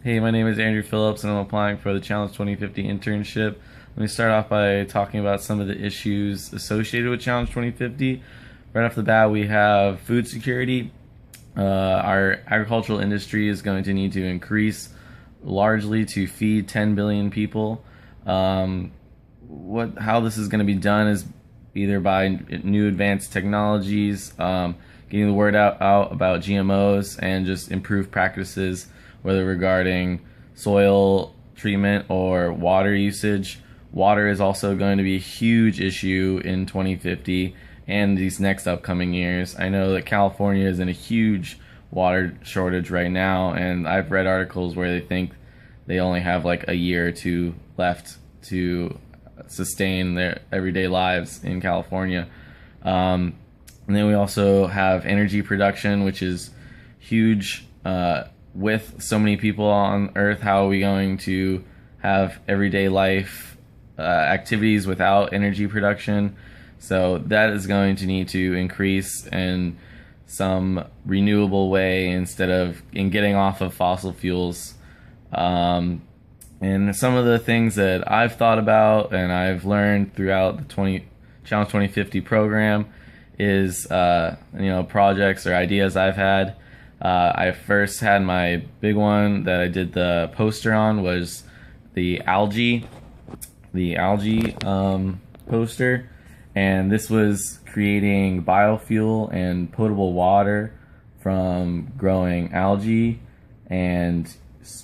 Hey, my name is Andrew Phillips, and I'm applying for the Challenge 2050 internship. Let me start off by talking about some of the issues associated with Challenge 2050. Right off the bat, we have food security. Our agricultural industry is going to need to increase largely to feed 10 billion people. How this is going to be done is either by new advanced technologies, getting the word out about GMOs, and just improved practices, whether regarding soil treatment or water usage. Water is also going to be a huge issue in 2050 and these next upcoming years. I know that California is in a huge water shortage right now, and I've read articles where they think they only have like a year or two left to sustain their everyday lives in California. And then we also have energy production, which is huge. With so many people on Earth, how are we going to have everyday life activities without energy production? So that is going to need to increase in some renewable way instead of getting off of fossil fuels. And some of the things that I've thought about and I've learned throughout the Challenge 2050 program is projects or ideas I've had. I first had my big one that I did the poster on was the algae poster, and this was creating biofuel and potable water from growing algae and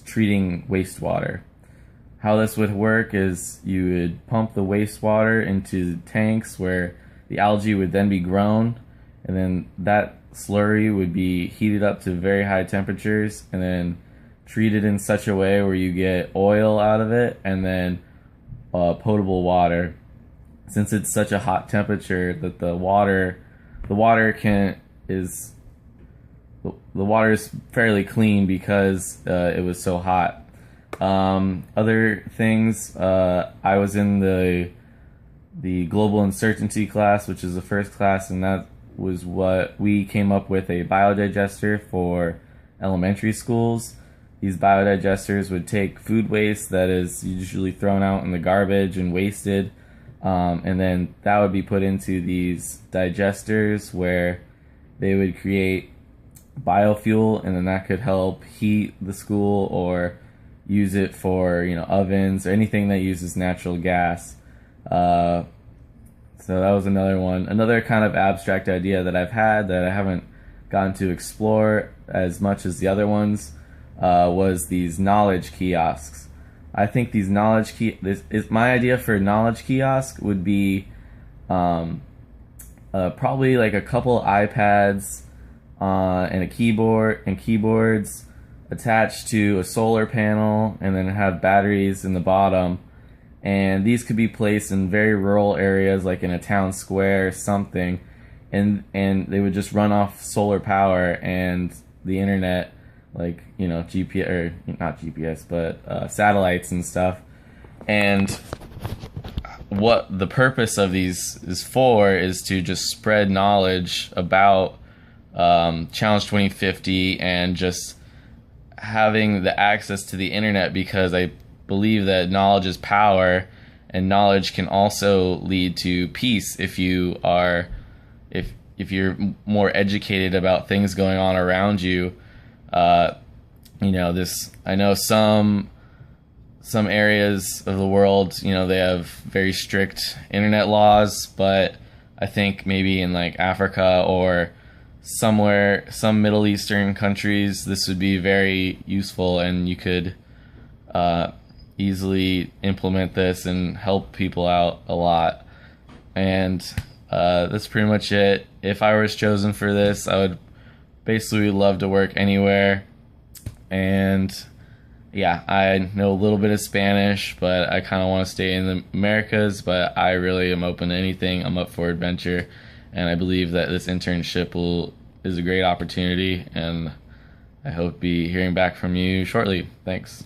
treating wastewater. How this would work is you would pump the wastewater into tanks where the algae would then be grown, and then that slurry would be heated up to very high temperatures and then treated in such a way where you get oil out of it and then potable water. Since it's such a hot temperature that the water is fairly clean because it was so hot. Other things, I was in the global uncertainty class, which is the first class, and that was what we came up with, a biodigester for elementary schools. These biodigesters would take food waste that is usually thrown out in the garbage and wasted, and then that would be put into these digesters where they would create biofuel, and then that could help heat the school or use it for ovens or anything that uses natural gas. So that was another one. Another kind of abstract idea that I've had that I haven't gotten to explore as much as the other ones was these knowledge kiosks. I think these my idea for a knowledge kiosk would be probably like a couple iPads and a keyboard and keyboards attached to a solar panel, and then have batteries in the bottom. And these could be placed in very rural areas, like in a town square or something, and they would just run off solar power and the internet, like GPS, or not GPS, but satellites and stuff. And what the purpose of these is for is to just spread knowledge about Challenge 2050 and just having the access to the internet, because I believe that knowledge is power, and knowledge can also lead to peace if you're more educated about things going on around you. I know some areas of the world, they have very strict internet laws, but I think maybe in like Africa or some Middle Eastern countries, this would be very useful, and you could easily implement this and help people out a lot. And that's pretty much it. If I was chosen for this, I would basically love to work anywhere. And yeah, I know a little bit of Spanish, but I kind of want to stay in the Americas, but I really am open to anything. I'm up for adventure, and I believe that this internship is a great opportunity, and I hope to be hearing back from you shortly. Thanks.